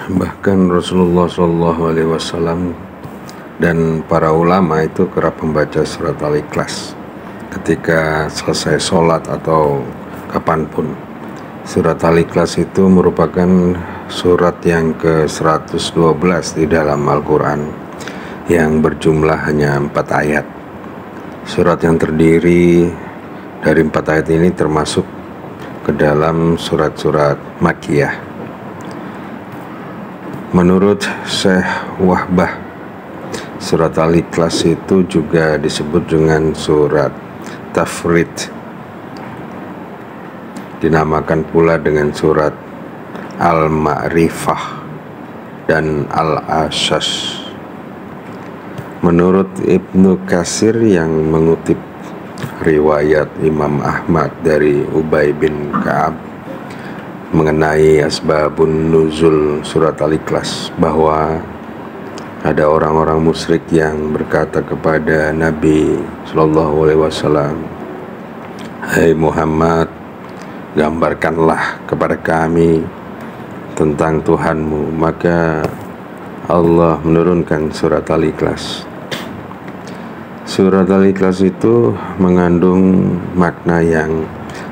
Bahkan Rasulullah SAW dan para ulama itu kerap membaca surat Al-Ikhlas ketika selesai sholat atau kapanpun. Surat Al-Ikhlas itu merupakan surat yang ke-112 di dalam Al-Quran yang berjumlah hanya 4 ayat. Surat yang terdiri dari 4 ayat ini termasuk ke dalam surat-surat Makkiyah. Menurut Syekh Wahbah, surat Al-Ikhlas itu juga disebut dengan surat Tafrid, dinamakan pula dengan surat Al-Ma'rifah dan Al-Asas. Menurut Ibnu Katsir yang mengutip riwayat Imam Ahmad dari Ubay bin Ka'ab mengenai asbabun nuzul surat Al-Ikhlas, bahwa ada orang-orang musyrik yang berkata kepada Nabi SAW, "Hai Muhammad, gambarkanlah kepada kami tentang Tuhanmu." Maka Allah menurunkan surat Al-Ikhlas. Surat Al-Ikhlas itu mengandung makna yang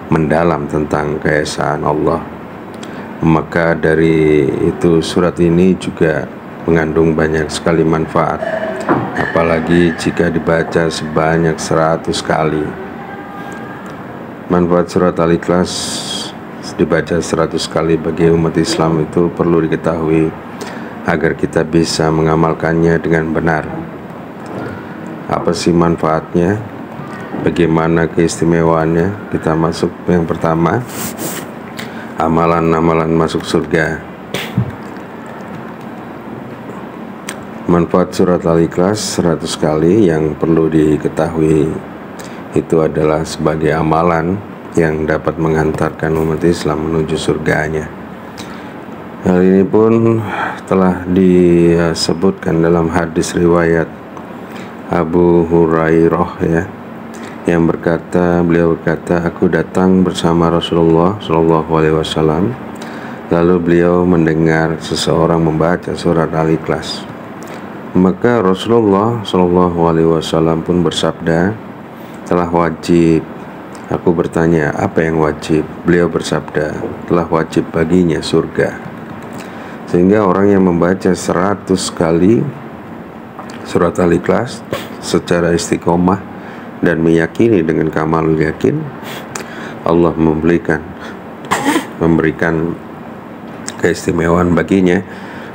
mendalam tentang keesaan Allah. Maka dari itu surat ini juga mengandung banyak sekali manfaat, apalagi jika dibaca sebanyak 100 kali. Manfaat surat Al-Ikhlas dibaca 100 kali bagi umat Islam itu perlu diketahui agar kita bisa mengamalkannya dengan benar. Apa sih manfaatnya? Bagaimana keistimewaannya? Kita masuk yang pertama, amalan-amalan masuk surga. Manfaat surat Al-Ikhlas 100 kali yang perlu diketahui itu adalah sebagai amalan yang dapat mengantarkan umat Islam menuju surganya. Hal ini pun telah disebutkan dalam hadis riwayat Abu Hurairah, yang beliau berkata, "Aku datang bersama Rasulullah SAW, lalu beliau mendengar seseorang membaca surat Al-Ikhlas. Maka Rasulullah SAW pun bersabda, 'Telah wajib.' Aku bertanya, 'Apa yang wajib?' Beliau bersabda, 'Telah wajib baginya surga.' Sehingga orang yang membaca 100 kali surat Al-Ikhlas secara istiqomah dan meyakini dengan kamalul yakin, Allah memberikan keistimewaan baginya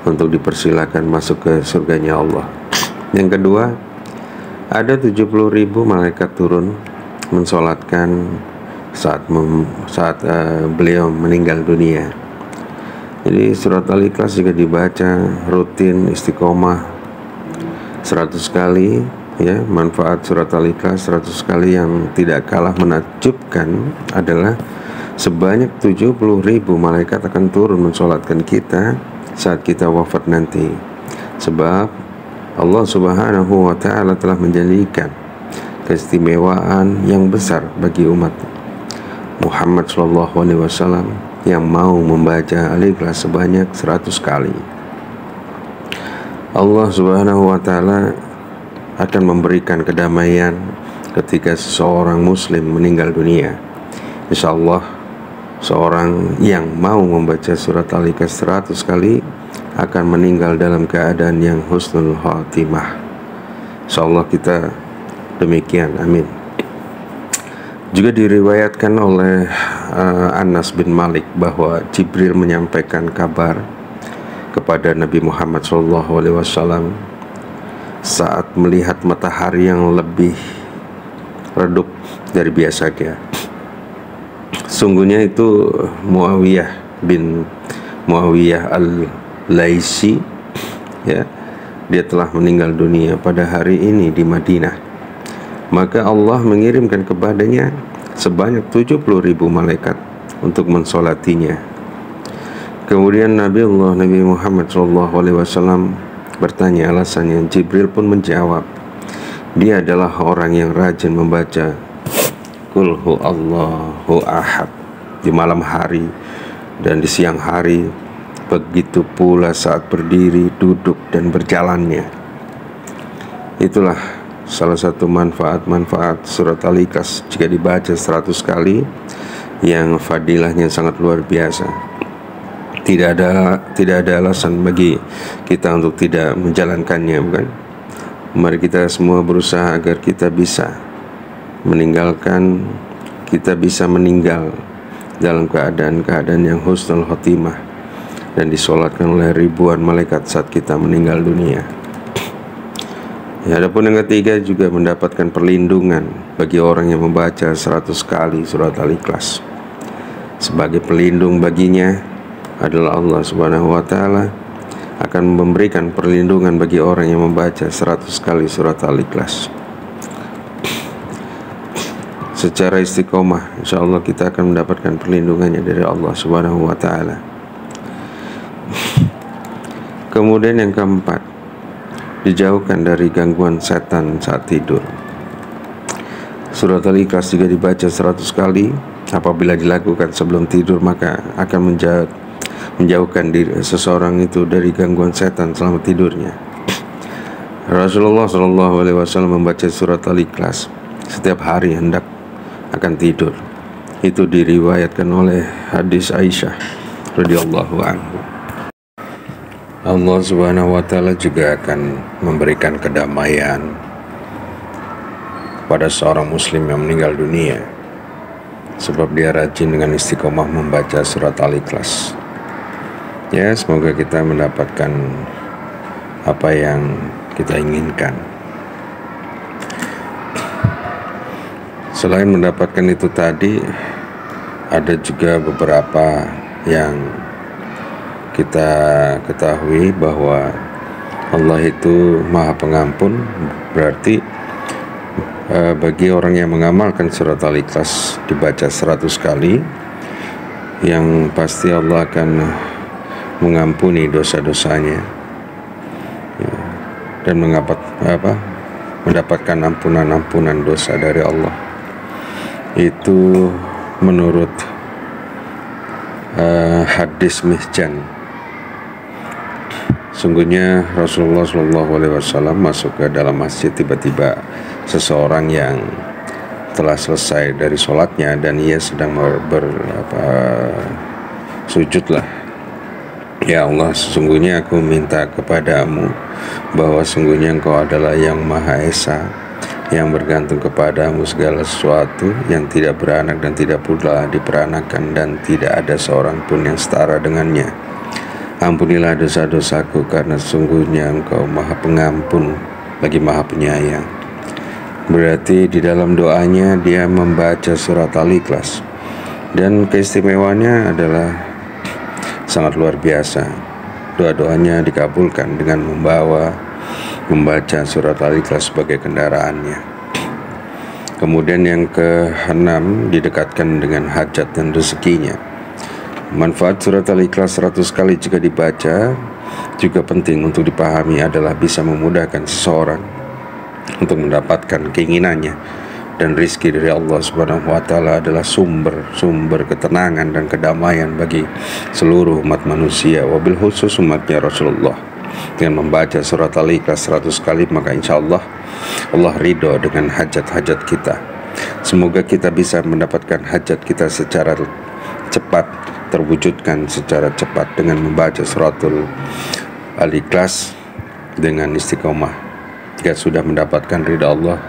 untuk dipersilakan masuk ke surganya Allah. Yang kedua, ada 70.000 malaikat turun mensolatkan saat beliau meninggal dunia. Jadi surat Al-Ikhlas jika dibaca rutin istiqomah 100 kali, manfaat surat Al-Ikhlas 100 kali yang tidak kalah menakjubkan adalah sebanyak 70.000 malaikat akan turun mensolatkan kita saat kita wafat nanti. Sebab Allah Subhanahu wa Ta'ala telah menjanjikan keistimewaan yang besar bagi umat Muhammad SAW yang mau membaca Al-Ikhlas sebanyak 100 kali. Allah Subhanahu wa Ta'ala akan memberikan kedamaian ketika seseorang muslim meninggal dunia. Insyaallah seorang yang mau membaca surat Al-Ikhlas 100 kali akan meninggal dalam keadaan yang husnul khatimah. Insyaallah kita demikian, amin. Juga diriwayatkan oleh Anas bin Malik bahwa Jibril menyampaikan kabar kepada Nabi Muhammad SAW saat melihat matahari yang lebih redup dari biasanya. Sungguhnya itu Muawiyah al-Laisi, dia telah meninggal dunia pada hari ini di Madinah. Maka Allah mengirimkan kepadanya sebanyak 70.000 malaikat untuk mensolatinya. Kemudian Nabi Muhammad SAW bertanya alasannya. Jibril pun menjawab, dia adalah orang yang rajin membaca Qul huwallahu ahad di malam hari dan di siang hari begitu pula saat berdiri, duduk, dan berjalannya. Itulah salah satu manfaat-manfaat surat Al-Ikhlas jika dibaca 100 kali, yang fadilahnya sangat luar biasa. Tidak ada alasan bagi kita untuk tidak menjalankannya, bukan? Mari kita semua berusaha agar kita bisa meninggal dalam keadaan yang husnul khotimah dan disolatkan oleh ribuan malaikat saat kita meninggal dunia. Ya, adapun yang ketiga juga mendapatkan perlindungan bagi orang yang membaca 100 kali surat Al-Ikhlas. Sebagai pelindung baginya adalah Allah Subhanahu wa Ta'ala akan memberikan perlindungan bagi orang yang membaca 100 kali surat Al-Ikhlas. Secara istiqomah, insya Allah kita akan mendapatkan perlindungannya dari Allah Subhanahu wa Ta'ala. Kemudian yang keempat, dijauhkan dari gangguan setan saat tidur. Surat Al-Ikhlas jika dibaca 100 kali apabila dilakukan sebelum tidur, maka akan menjauhkan diri seseorang itu dari gangguan setan selama tidurnya. Rasulullah SAW membaca surat Al-Ikhlas setiap hari hendak akan tidur. Itu diriwayatkan oleh hadis Aisyah radhiyallahu anhu. Allah Subhanahu wa Ta'ala juga akan memberikan kedamaian kepada seorang muslim yang meninggal dunia, sebab dia rajin dengan istiqomah membaca surat Al-Ikhlas. Ya, semoga kita mendapatkan apa yang kita inginkan. Selain mendapatkan itu tadi, ada juga beberapa yang kita ketahui bahwa Allah itu Maha Pengampun. Berarti bagi orang yang mengamalkan surat Al-Ikhlas dibaca 100 kali, yang pasti Allah akan mengampuni dosa-dosanya, ya, dan mendapatkan ampunan dosa dari Allah. Itu menurut hadis Mihjan. Sungguhnya Rasulullah SAW masuk ke dalam masjid, tiba-tiba seseorang yang telah selesai dari sholatnya dan ia sedang sujudlah. Ya Allah, sesungguhnya aku minta kepadamu bahwa sungguhnya Engkau adalah yang Maha Esa, yang bergantung kepadamu segala sesuatu, yang tidak beranak dan tidak pula diperanakan, dan tidak ada seorang pun yang setara dengannya. Ampunilah dosa-dosaku, karena sungguhnya Engkau Maha Pengampun lagi Maha Penyayang. Berarti di dalam doanya dia membaca surat Al-Ikhlas, dan keistimewaannya adalah sangat luar biasa. Doa-doanya dikabulkan dengan membaca surat Al-Ikhlas sebagai kendaraannya. Kemudian yang keenam, didekatkan dengan hajat dan rezekinya. Manfaat surat Al-Ikhlas 100 kali jika dibaca juga penting untuk dipahami adalah bisa memudahkan seseorang untuk mendapatkan keinginannya, dan rizki dari Allah Subhanahu wa Ta'ala adalah sumber ketenangan dan kedamaian bagi seluruh umat manusia, wabil khusus umatnya Rasulullah. Dengan membaca surat Al-Ikhlas 100 kali, maka insya Allah ridho dengan hajat-hajat kita. Semoga kita bisa mendapatkan hajat kita secara cepat, terwujudkan secara cepat dengan membaca suratul Al-Ikhlas dengan istiqomah. Jika sudah mendapatkan ridha Allah,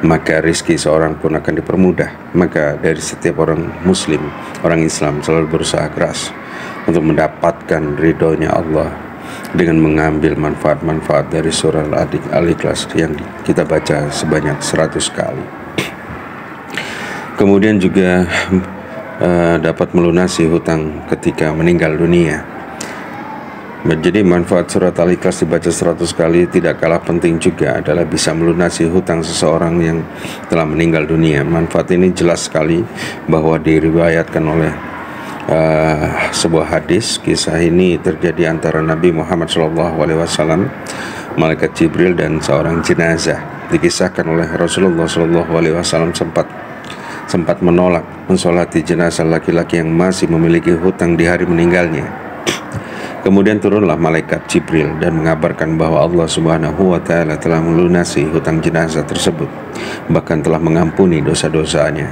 maka rizki seorang pun akan dipermudah. Maka dari setiap orang muslim, orang Islam selalu berusaha keras untuk mendapatkan ridhonya Allah dengan mengambil manfaat-manfaat dari surah Al-Ikhlas yang kita baca sebanyak 100 kali. Kemudian juga dapat melunasi hutang ketika meninggal dunia. Jadi manfaat surat Al-Ikhlas dibaca 100 kali tidak kalah penting juga adalah bisa melunasi hutang seseorang yang telah meninggal dunia. Manfaat ini jelas sekali bahwa diriwayatkan oleh sebuah hadis. Kisah ini terjadi antara Nabi Muhammad SAW, malaikat Jibril, dan seorang jenazah. Dikisahkan oleh Rasulullah SAW sempat menolak mensolati jenazah laki-laki yang masih memiliki hutang di hari meninggalnya. Kemudian turunlah malaikat Jibril dan mengabarkan bahwa Allah Subhanahu wa Ta'ala telah melunasi hutang jenazah tersebut, bahkan telah mengampuni dosa-dosanya.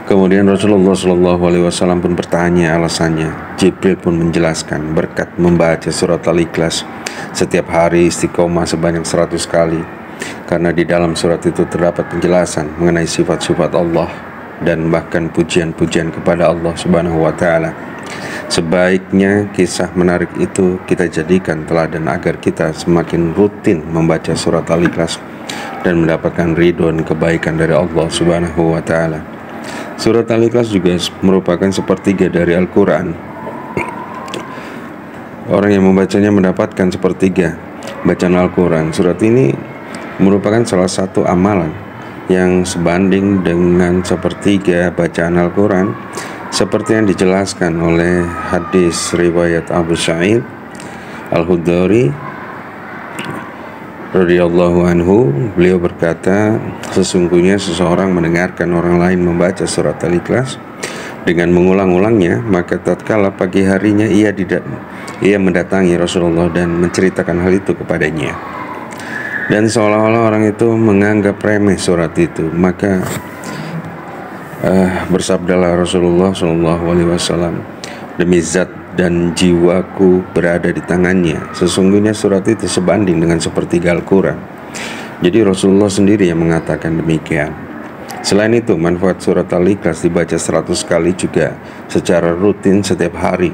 Kemudian Rasulullah SAW pun bertanya alasannya. Jibril pun menjelaskan berkat membaca surat Al-Ikhlas setiap hari istiqomah sebanyak 100 kali, karena di dalam surat itu terdapat penjelasan mengenai sifat-sifat Allah dan bahkan pujian-pujian kepada Allah Subhanahu wa Ta'ala. Sebaiknya kisah menarik itu kita jadikan teladan agar kita semakin rutin membaca surat Al-Ikhlas dan mendapatkan ridho dan kebaikan dari Allah Subhanahu wa Ta'ala. Surat Al-Ikhlas juga merupakan sepertiga dari Al-Quran. Orang yang membacanya mendapatkan sepertiga bacaan Al-Quran. Surat ini merupakan salah satu amalan yang sebanding dengan sepertiga bacaan Al-Quran, seperti yang dijelaskan oleh hadis riwayat Abu Sa'id Al-Khudri radhiyallahu anhu. Beliau berkata, sesungguhnya seseorang mendengarkan orang lain membaca surat Al-Ikhlas dengan mengulang-ulangnya, maka tatkala pagi harinya ia mendatangi Rasulullah dan menceritakan hal itu kepadanya, dan seolah-olah orang itu menganggap remeh surat itu. Maka bersabdalah Rasulullah SAW, demi zat dan jiwaku berada di tangannya, sesungguhnya surat itu sebanding dengan sepertiga Al-Quran. Jadi Rasulullah sendiri yang mengatakan demikian. Selain itu, manfaat surat Al-Ikhlas dibaca 100 kali juga secara rutin setiap hari